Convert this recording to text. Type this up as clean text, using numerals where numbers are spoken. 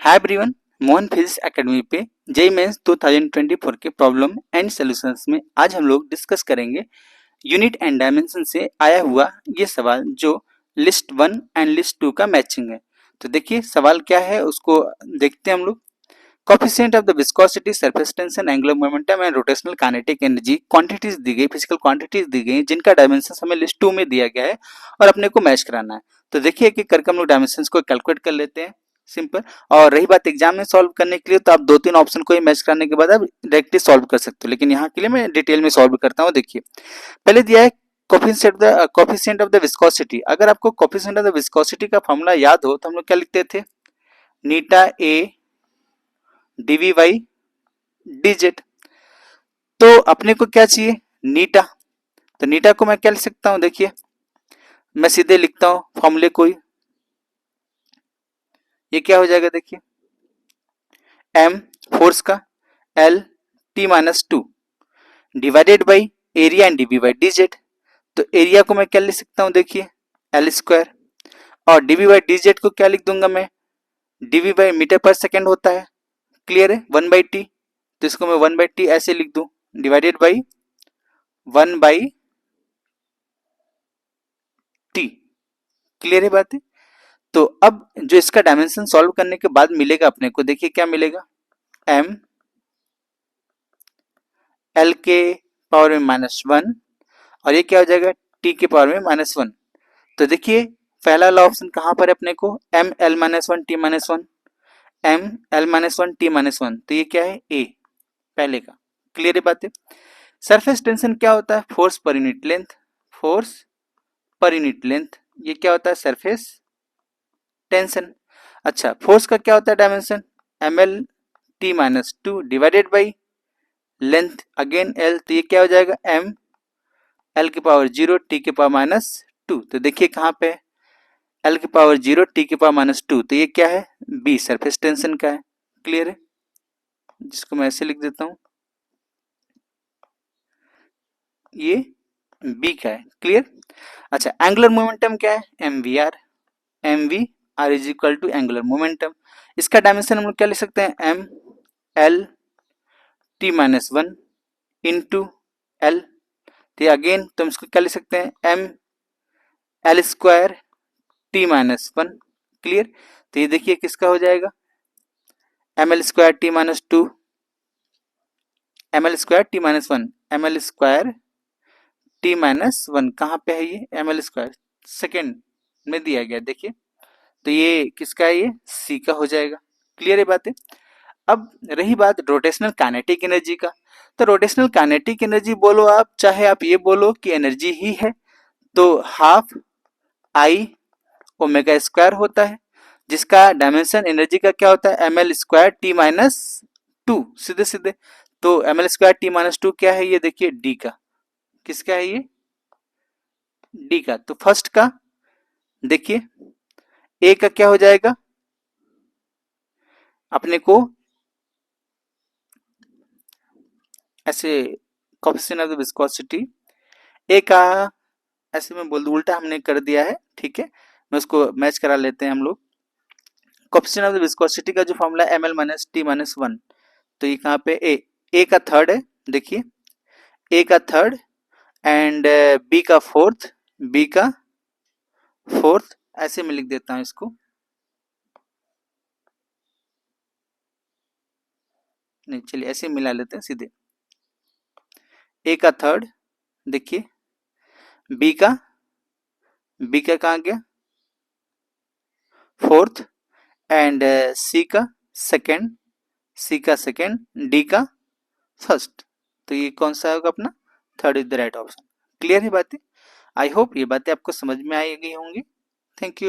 Hi everyone, Mohan physics academy पे JEE mains 2024 के problem and solutions में आज हम लोग डिस्कस करेंगे यूनिट एंड डायमेंशन से आया हुआ ये सवाल जो लिस्ट 1 एंड लिस्ट 2 का मैचिंग है। तो देखिए सवाल क्या है उसको देखते हैं हम लोग। Coefficient of the viscosity, surface tension, angular momentum and rotational kinetic energy quantities दी गई, फिजिकल क्वांटिटीज दी गई जिनका डायमेंशन हमें लिस्ट 2 में दिया गया है और अपने को मैच कराना है। तो देखिए कि करके हम लोग डायमेंशन को कैलकुलेट कर लेते हैं सिंपल। और रही बात एग्जाम में सॉल्व करने के लिए तो आप 2-3 ऑप्शन को ही मैच कराने के बाद आप डायरेक्टली सॉल्व कर सकते हो, लेकिन यहाँ के लिए मैं डिटेल में सॉल्व करता हूँ। देखिए पहले दिया है कोफिशिएंट ऑफ द विस्कोसिटी। अगर आपको कोफिशिएंट ऑफ द विस्कोसिटी का फॉर्मूला याद हो तो हम लोग क्या लिखते थे, नीटा ए डीवी बाई डीजेड। तो अपने को क्या चाहिए, नीटा। तो नीटा को मैं क्या लिख सकता हूं, देखिए मैं सीधे लिखता हूं फॉर्मूले को ही। ये क्या हो जाएगा, देखिए एम फोर्स का, L T minus two divided by area and dv by dz. तो एरिया को मैं क्या लिख सकता हूं, देखिए एल स्क्वायर, और डीवी बाई डीजेड को क्या लिख दूंगा मैं, डीवी बाई मीटर पर सेकेंड होता है, क्लियर है, 1/t। तो इसको मैं 1/t ऐसे लिख दूं, डिवाइडेड बाई 1/t। क्लियर है बात है। तो अब जो इसका डायमेंशन सॉल्व करने के बाद मिलेगा अपने को, देखिए क्या मिलेगा, m l के पावर में -1 और ये क्या हो जाएगा t के पावर में -1। तो देखिए पहला वाला ऑप्शन कहां पर है अपने को, m l -1 t -1, m l -1 t -1। तो ये क्या है, a पहले का। क्लियर है बात है। सरफेस टेंशन क्या होता है, force per unit length, force per unit length, ये क्या होता है सरफेस टेंशन। अच्छा फोर्स का क्या होता है dimension, M L T minus two divided by length again L. तो ये क्या हो जाएगा, एम एल के पावर 0 टी के पावर -2। तो देखिए कहाँ पे एल के पावर 0 टी के पावर -2। तो ये क्या है, बी सरफेस टेंशन का है। क्लियर है, जिसको मैं ऐसे लिख देता हूं, ये बी का है। क्लियर। अच्छा एंगुलर मोमेंटम क्या है, M V R, M V R is equal to angular momentum. इसका डायमेंशन हम लोग क्या लिख सकते हैं, M L T -1 into L. तो अगेन तो हम इसको क्या लिख सकते हैं, M L square T -1। Clear. तो ये देखिए किसका हो जाएगा, M L square T -2, M L square T -1, M L square T -1 कहाँ पे है, ये एम एल स्क्वायर सेकेंड में दिया गया, देखिए। तो ये किसका है, ये सी का हो जाएगा। क्लियर है बात है। अब रही बात रोटेशनल काइनेटिक एनर्जी का। तो रोटेशनल काइनेटिक एनर्जी बोलो आप, चाहे आप ये बोलो कि एनर्जी ही है, तो हाफ आई ओमेगा स्क्वायर होता है, जिसका डायमेंशन एनर्जी का क्या होता है, एम एल स्क्वायर टी -2 सीधे सीधे। तो एम एल स्क्वायर टी -2 क्या है, ये देखिए डी का। किसका है ये, डी का। तो फर्स्ट का देखिए ए का क्या हो जाएगा, अपने को ऐसे कोएफिशिएंट ऑफ द विस्कोसिटी ए का, ऐसे में बोल दूं उल्टा हमने कर दिया है, ठीक है, मैं उसको मैच करा लेते हैं हम लोग। कोएफिशिएंट ऑफ द विस्कोसिटी का जो फॉर्मूला है ml - t - 1। तो ये कहाँ पे ए का थर्ड है, देखिए ए का थर्ड एंड बी का फोर्थ, बी का फोर्थ, ऐसे में लिख देता हूं इसको। नहीं चलिए ऐसे मिला लेते हैं सीधे, ए का थर्ड देखिए, बी का कहाँ गया फोर्थ, एंड सी का सेकेंड, सी का सेकेंड, डी का फर्स्ट। तो ये कौन सा होगा अपना, third is the right option. Clear है बातें। आई होप ये बातें आपको समझ में आई गई होंगी। Thank you.